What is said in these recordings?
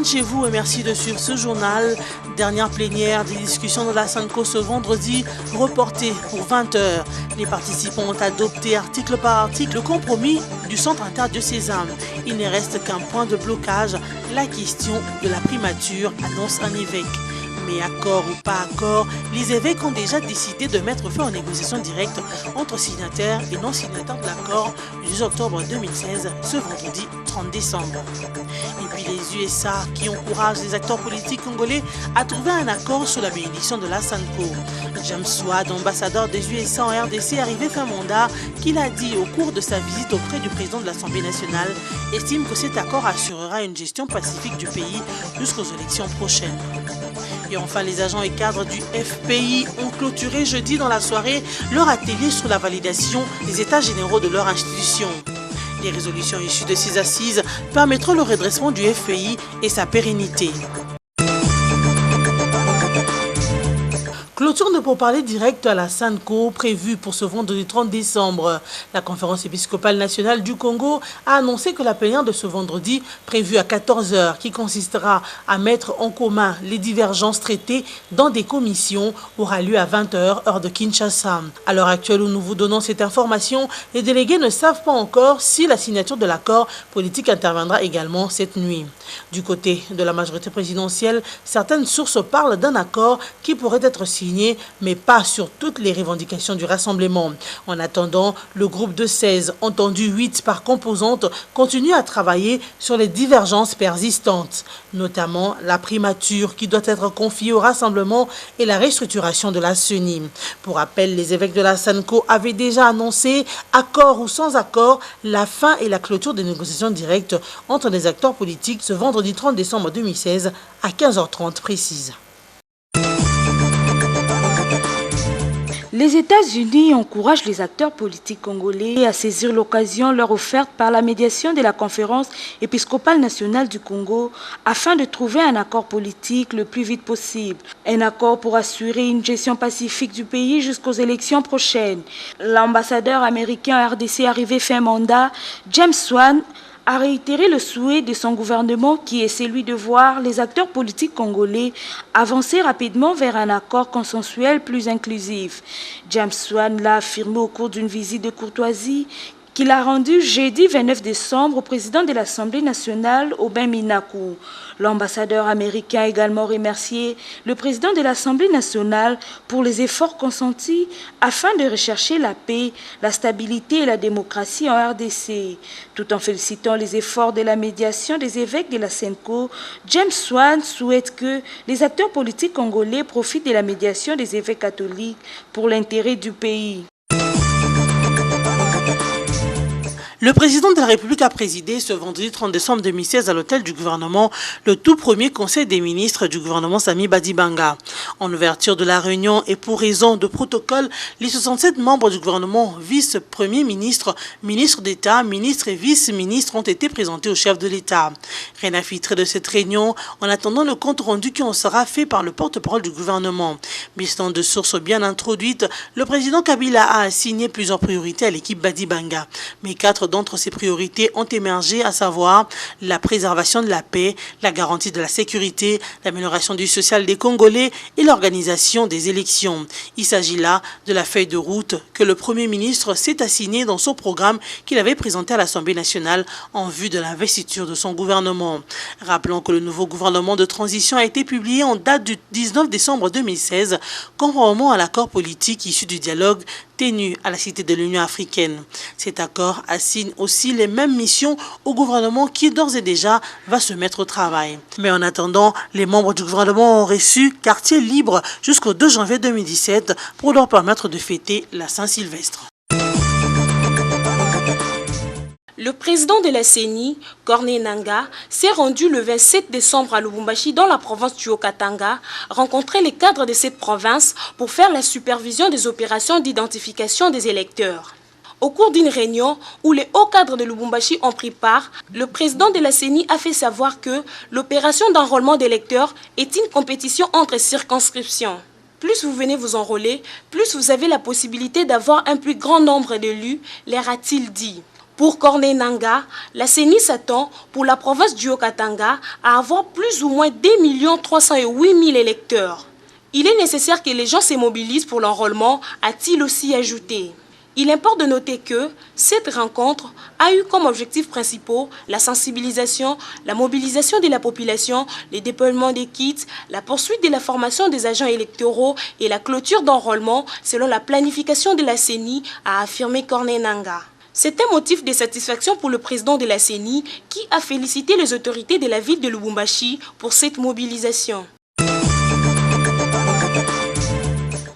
de chez vous et merci de suivre ce journal. Dernière plénière des discussions de la SANCO ce vendredi, reportée pour 20 h. Les participants ont adopté article par article le compromis du centre interdiocésain. Il ne reste qu'un point de blocage, la question de la primature, annonce un évêque. Mais accord ou pas accord, les évêques ont déjà décidé de mettre fin aux négociations directes entre signataires et non signataires de l'accord du 10 octobre 2016, ce vendredi 30 décembre. Et puis les USA qui encouragent les acteurs politiques congolais à trouver un accord sur la bénédiction de la SANCO. James Swad, ambassadeur des USA en RDC, arrivé fin mandat, qu'il a dit au cours de sa visite auprès du président de l'Assemblée nationale, estime que cet accord assurera une gestion pacifique du pays jusqu'aux élections prochaines. Et enfin, les agents et cadres du FPI ont clôturé jeudi dans la soirée leur atelier sur la validation des états généraux de leur institution. Les résolutions issues de ces assises permettront le redressement du FPI et sa pérennité. Clôture de pourparlers directs à la SANCO prévue pour ce vendredi 30 décembre. La conférence épiscopale nationale du Congo a annoncé que la plénière de ce vendredi, prévue à 14 h, qui consistera à mettre en commun les divergences traitées dans des commissions, aura lieu à 20 h, heure de Kinshasa. À l'heure actuelle où nous vous donnons cette information, les délégués ne savent pas encore si la signature de l'accord politique interviendra également cette nuit. Du côté de la majorité présidentielle, certaines sources parlent d'un accord qui pourrait être signé, mais pas sur toutes les revendications du rassemblement. En attendant, le groupe de 16, entendu 8 par composante, continue à travailler sur les divergences persistantes, notamment la primature qui doit être confiée au rassemblement et la restructuration de la CENI. Pour rappel, les évêques de la SANCO avaient déjà annoncé, accord ou sans accord, la fin et la clôture des négociations directes entre les acteurs politiques ce vendredi 30 décembre 2016 à 15 h 30 précise. Les États-Unis encouragent les acteurs politiques congolais à saisir l'occasion leur offerte par la médiation de la conférence épiscopale nationale du Congo afin de trouver un accord politique le plus vite possible. Un accord pour assurer une gestion pacifique du pays jusqu'aux élections prochaines. L'ambassadeur américain en RDC arrivé fin mandat, James Swan, a réitéré le souhait de son gouvernement qui est celui de voir les acteurs politiques congolais avancer rapidement vers un accord consensuel plus inclusif. James Swan l'a affirmé au cours d'une visite de courtoisie qu'il a rendue jeudi 29 décembre au président de l'Assemblée nationale, Aubin Minakou. L'ambassadeur américain a également remercié le président de l'Assemblée nationale pour les efforts consentis afin de rechercher la paix, la stabilité et la démocratie en RDC. Tout en félicitant les efforts de la médiation des évêques de la SANCO, James Swan souhaite que les acteurs politiques congolais profitent de la médiation des évêques catholiques pour l'intérêt du pays. Le président de la République a présidé ce vendredi 30 décembre 2016 à l'hôtel du gouvernement le tout premier conseil des ministres du gouvernement Sami Badibanga. En ouverture de la réunion et pour raison de protocole, les 67 membres du gouvernement, vice-premier ministre, ministre d'État, ministres et vice-ministres ont été présentés au chef de l'État. Rien à filtrer de cette réunion en attendant le compte rendu qui en sera fait par le porte-parole du gouvernement. Bistant de sources bien introduites, le président Kabila a assigné plusieurs priorités à l'équipe Badibanga. Mais 4 d'entre ces priorités ont émergé, à savoir la préservation de la paix, la garantie de la sécurité, l'amélioration du social des Congolais et l'organisation des élections. Il s'agit là de la feuille de route que le Premier ministre s'est assignée dans son programme qu'il avait présenté à l'Assemblée nationale en vue de l'investiture de son gouvernement. Rappelons que le nouveau gouvernement de transition a été publié en date du 19 décembre 2016, conformément à l'accord politique issu du dialogue tenu à la Cité de l'Union africaine. Cet accord assigne aussi les mêmes missions au gouvernement qui d'ores et déjà va se mettre au travail. Mais en attendant, les membres du gouvernement ont reçu quartier libre jusqu'au 2 janvier 2017 pour leur permettre de fêter la Saint-Sylvestre. Le président de la CENI, Corneille Nangaa, s'est rendu le 27 décembre à Lubumbashi dans la province du Haut-Katanga, rencontrer les cadres de cette province pour faire la supervision des opérations d'identification des électeurs. Au cours d'une réunion où les hauts cadres de Lubumbashi ont pris part, le président de la CENI a fait savoir que l'opération d'enrôlement d'électeurs est une compétition entre circonscriptions. Plus vous venez vous enrôler, plus vous avez la possibilité d'avoir un plus grand nombre d'élus, leur a-t-il dit. Pour Corneille Nangaa, la CENI s'attend pour la province du Haut-Katanga à avoir plus ou moins 2 308 000 électeurs. Il est nécessaire que les gens se mobilisent pour l'enrôlement, a-t-il aussi ajouté. Il importe de noter que cette rencontre a eu comme objectifs principaux la sensibilisation, la mobilisation de la population, le déploiement des kits, la poursuite de la formation des agents électoraux et la clôture d'enrôlement selon la planification de la CENI, a affirmé Corneille Nangaa. C'est un motif de satisfaction pour le président de la CENI qui a félicité les autorités de la ville de Lubumbashi pour cette mobilisation.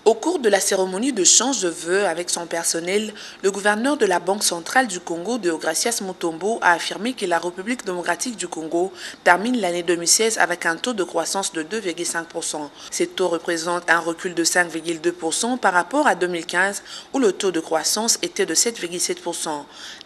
Au cours de la cérémonie de change de vœux avec son personnel, le gouverneur de la Banque centrale du Congo, Deogracias Mutombo, a affirmé que la République démocratique du Congo termine l'année 2016 avec un taux de croissance de 2,5%. Ce taux représente un recul de 5,2% par rapport à 2015 où le taux de croissance était de 7,7%.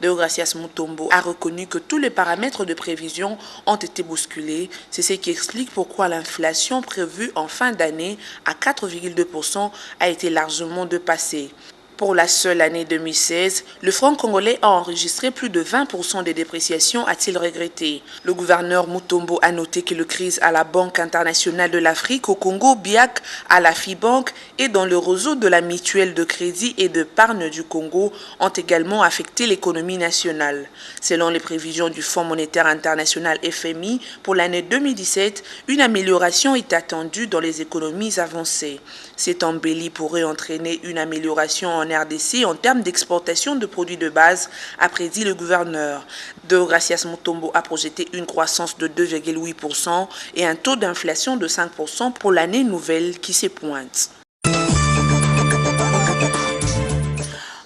Deogracias Mutombo a reconnu que tous les paramètres de prévision ont été bousculés. C'est ce qui explique pourquoi l'inflation prévue en fin d'année à 4,2% a été largement dépassé. Pour la seule année 2016, le franc congolais a enregistré plus de 20% de dépréciation, a-t-il regretté. Le gouverneur Mutombo a noté que les crises à la Banque internationale de l'Afrique, au Congo, BIAC, à la FIBank et dans le réseau de la mutuelle de crédit et d'épargne du Congo ont également affecté l'économie nationale. Selon les prévisions du Fonds monétaire international FMI, pour l'année 2017, une amélioration est attendue dans les économies avancées. Cette embellie pourrait entraîner une amélioration en RDC en termes d'exportation de produits de base, a prédit le gouverneur. Deogracias Mutombo a projeté une croissance de 2,8% et un taux d'inflation de 5% pour l'année nouvelle qui se pointe.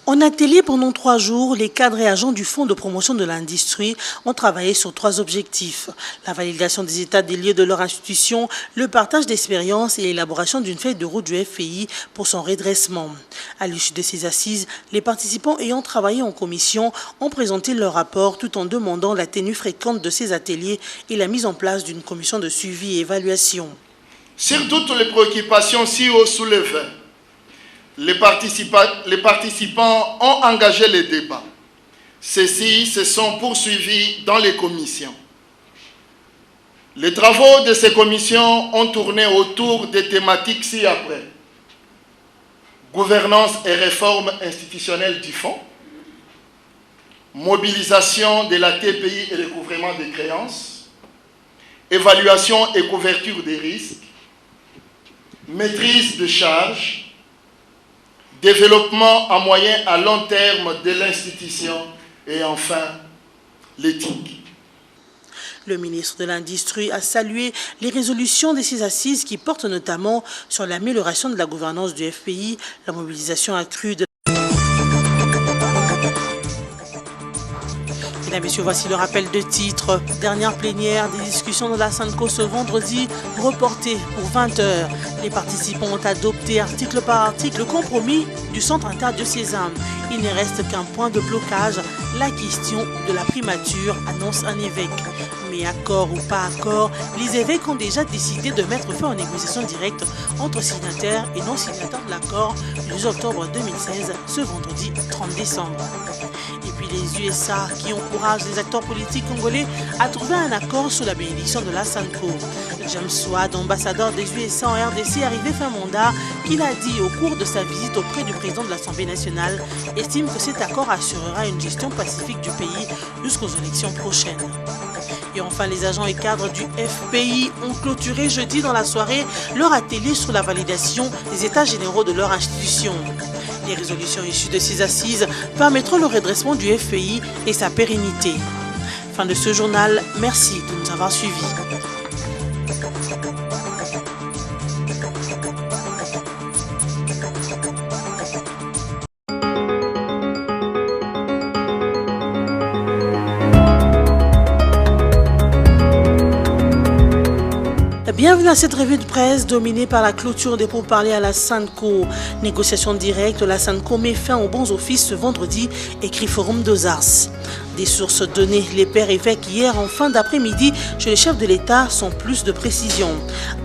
En atelier pendant 3 jours, les cadres et agents du Fonds de promotion de l'industrie ont travaillé sur 3 objectifs. La validation des états des lieux de leur institution, le partage d'expériences et l'élaboration d'une feuille de route du FPI pour son redressement. À l'issue de ces assises, les participants ayant travaillé en commission ont présenté leur rapport tout en demandant la tenue fréquente de ces ateliers et la mise en place d'une commission de suivi et évaluation. Sur toutes les préoccupations si haut soulevées, les participants ont engagé les débats. Ceux-ci se sont poursuivis dans les commissions. Les travaux de ces commissions ont tourné autour des thématiques ci-après. Gouvernance et réforme institutionnelle du fonds, mobilisation de la TPI et recouvrement des créances, évaluation et couverture des risques, maîtrise de charges, développement à moyen à long terme de l'institution et enfin l'éthique. Le ministre de l'Industrie a salué les résolutions de ces assises qui portent notamment sur l'amélioration de la gouvernance du FPI, la mobilisation accrue de... Mesdames et messieurs, voici le rappel de titres. Dernière plénière des discussions de la SANCO ce vendredi, reportée pour 20 h. Les participants ont adopté article par article le compromis du centre interdiocésain. Il ne reste qu'un point de blocage, la question de la primature, annonce un évêque. Mais accord ou pas accord, les évêques ont déjà décidé de mettre fin aux négociations directes entre signataires et non signataires de l'accord le 12 octobre 2016, ce vendredi 30 décembre. Et puis les USA qui encouragent les acteurs politiques congolais à trouver un accord sous la bénédiction de la SANCO. James Swad, ambassadeur des USA en RDC, arrivé fin mandat, qu'il a dit au cours de sa visite auprès du président de l'Assemblée nationale, estime que cet accord assurera une gestion pacifique du pays jusqu'aux élections prochaines. Et enfin, les agents et cadres du FPI ont clôturé jeudi dans la soirée leur atelier sur la validation des états généraux de leur institution. Les résolutions issues de ces assises permettront le redressement du FPI et sa pérennité. Fin de ce journal, merci de nous avoir suivis. Bienvenue à cette revue de presse dominée par la clôture des pourparlers à la Sanco. Négociation directe, la Sanco met fin aux bons offices ce vendredi, écrit Forum des Ars. Des sources données les pères évêques hier en fin d'après-midi chez le chef de l'État sans plus de précision.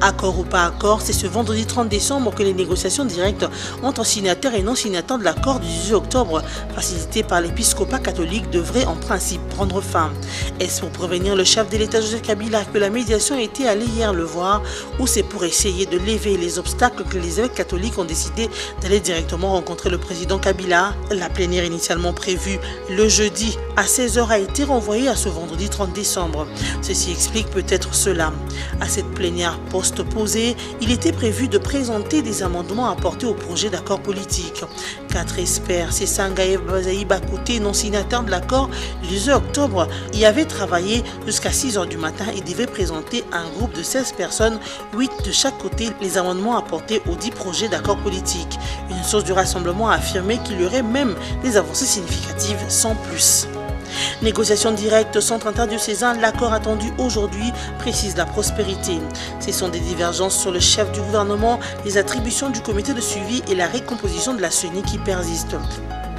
Accord ou pas accord, c'est ce vendredi 30 décembre que les négociations directes entre signataires et non-signataires de l'accord du 18 octobre facilité par l'épiscopat catholique devraient en principe prendre fin. Est-ce pour prévenir le chef de l'État Joseph Kabila que la médiation a été allée hier le voir ou c'est pour essayer de lever les obstacles que les évêques catholiques ont décidé d'aller directement rencontrer le président Kabila? La plénière initialement prévue le jeudi à 16h a été renvoyée à ce vendredi 30 décembre. Ceci explique peut-être cela. À cette plénière post-posée, il était prévu de présenter des amendements apportés au projet d'accord politique. 4 experts, Sessangaev Bazaï Bakoté, non signataire de l'accord du 18 octobre, y avaient travaillé jusqu'à 6h du matin et devaient présenter à un groupe de 16 personnes, 8 de chaque côté, les amendements apportés aux 10 projets d'accord politique. Une source du rassemblement a affirmé qu'il y aurait même des avancées significatives sans plus. Négociations directes, centre interdiocésain, l'accord attendu aujourd'hui, précise la prospérité. Ce sont des divergences sur le chef du gouvernement, les attributions du comité de suivi et la récomposition de la CENI qui persistent.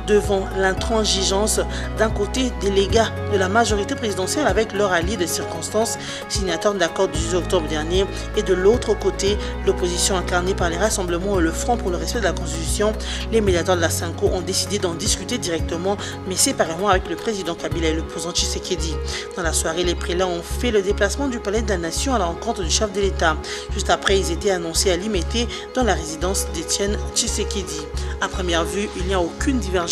Devant l'intransigeance d'un côté des légats de la majorité présidentielle avec leur allié de circonstances, signataires de l'accord du 18 octobre dernier, et de l'autre côté, l'opposition incarnée par les rassemblements et le Front pour le respect de la Constitution, les médiateurs de la Sanco ont décidé d'en discuter directement, mais séparément avec le président Kabila et le président Tshisekedi. Dans la soirée, les prélats ont fait le déplacement du palais de la Nation à la rencontre du chef de l'État. Juste après, ils étaient annoncés à Limete dans la résidence d'Étienne Tshisekedi. À première vue, il n'y a aucune divergence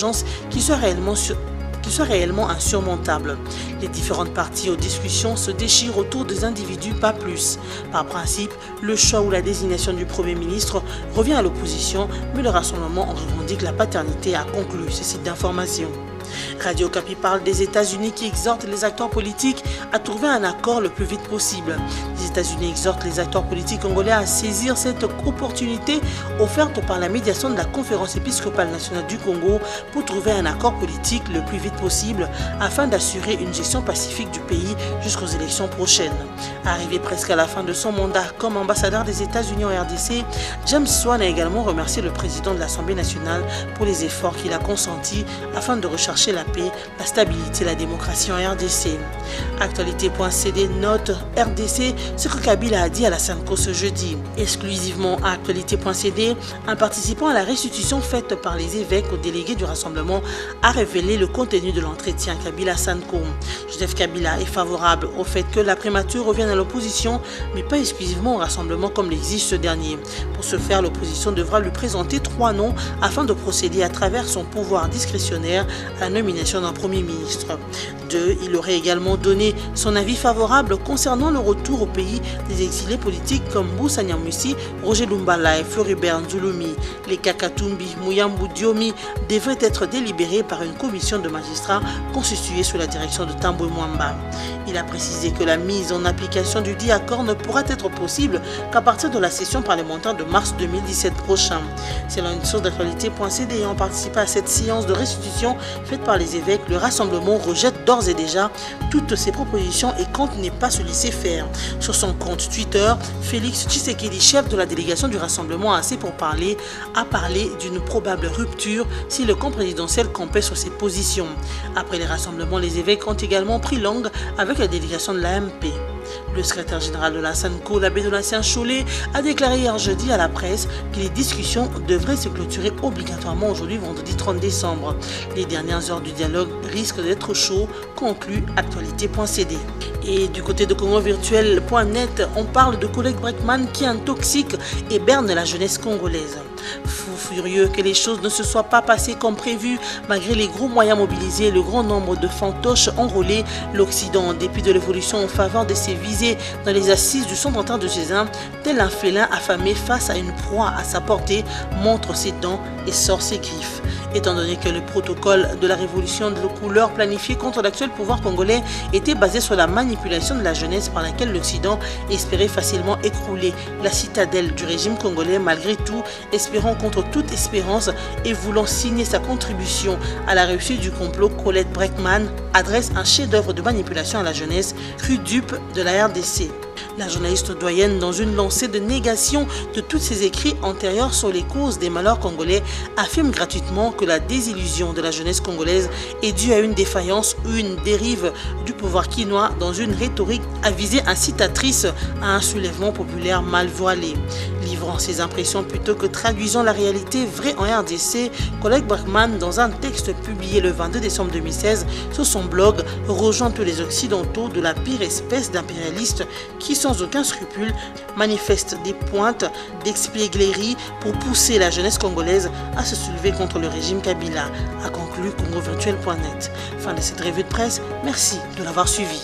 qui soit réellement insurmontable. Les différentes parties aux discussions se déchirent autour des individus, pas plus. Par principe, le choix ou la désignation du Premier ministre revient à l'opposition, mais le rassemblement en revendique la paternité, a conclu ce site d'information. Radio Okapi parle des États-Unis qui exhortent les acteurs politiques à trouver un accord le plus vite possible. Les États-Unis exhortent les acteurs politiques congolais à saisir cette opportunité offerte par la médiation de la Conférence épiscopale nationale du Congo pour trouver un accord politique le plus vite possible afin d'assurer une gestion pacifique du pays jusqu'aux élections prochaines. Arrivé presque à la fin de son mandat comme ambassadeur des États-Unis en RDC, James Swan a également remercié le président de l'Assemblée nationale pour les efforts qu'il a consentis afin de rechercher la paix, la stabilité et la démocratie en RDC. Actualité.cd note RDC ce que Kabila a dit à la Sanco ce jeudi. Exclusivement à Actualité.cd, un participant à la restitution faite par les évêques aux délégués du rassemblement a révélé le contenu de l'entretien Kabila-Sanco. Joseph Kabila est favorable au fait que la primature revienne à l'opposition, mais pas exclusivement au rassemblement comme l'exige ce dernier. Pour ce faire, l'opposition devra lui présenter 3 noms afin de procéder à travers son pouvoir discrétionnaire à la nomination d'un Premier ministre. 2. Il aurait également donné son avis favorable concernant le retour au pays des exilés politiques comme Moussa Nyamwisi, Roger Lumbala et Floribert Nzulumi. Les Kakatumbi, Mouyambou Diomi devraient être délibérés par une commission de magistrats constituée sous la direction de Tambo Mwamba. Il a précisé que la mise en application du dit accord ne pourra être possible qu'à partir de la session parlementaire de mars 2017 prochain. Selon une source d'actualité.cd ayant participé à cette séance de restitution faite par les évêques, le rassemblement rejette d'ores et déjà toutes ces propositions et compte ne pas se laisser faire. Sur son compte Twitter, Félix Tshisekedi, chef de la délégation du rassemblement assez pour parler, a parlé d'une probable rupture si le camp présidentiel campait sur ses positions. Après les rassemblements, les évêques ont également pris langue avec la délégation de l'AMP. Le secrétaire général de la Sanco, l'abbé Donatien Cholet, a déclaré hier jeudi à la presse que les discussions devraient se clôturer obligatoirement aujourd'hui, vendredi 30 décembre. Les dernières heures du dialogue risquent d'être chauds, conclut Actualité.cd. Et du côté de CongoVirtuel.net, on parle de collègue Breckman qui intoxique et berne la jeunesse congolaise. Fou furieux que les choses ne se soient pas passées comme prévu, malgré les gros moyens mobilisés et le grand nombre de fantoches enrôlés, l'Occident, en dépit de l'évolution en faveur de ses visées dans les assises du centre interdiocésain, tel un félin affamé face à une proie à sa portée, montre ses dents et sort ses griffes. Étant donné que le protocole de la révolution de couleur planifié contre l'actuel pouvoir congolais était basé sur la manipulation de la jeunesse par laquelle l'Occident espérait facilement écrouler la citadelle du régime congolais, malgré tout, espérant contre toute espérance et voulant signer sa contribution à la réussite du complot, Colette Breckman adresse un chef-d'œuvre de manipulation à la jeunesse, crue dupe de la RDC. La journaliste doyenne, dans une lancée de négation de tous ses écrits antérieurs sur les causes des malheurs congolais, affirme gratuitement que la désillusion de la jeunesse congolaise est due à une défaillance ou une dérive du pouvoir quinois dans une rhétorique à visée incitatrice à un soulèvement populaire mal voilé. Livrant ses impressions plutôt que traduisant la réalité vraie en RDC, collègue Bergman, dans un texte publié le 22 décembre 2016 sur son blog, rejoint tous les Occidentaux de la pire espèce d'impérialistes qui, sans aucun scrupule, manifestent des pointes d'expièglerie pour pousser la jeunesse congolaise à se soulever contre le régime Kabila, a conclu congovirtuel.net. Fin de cette revue de presse, merci de l'avoir suivi.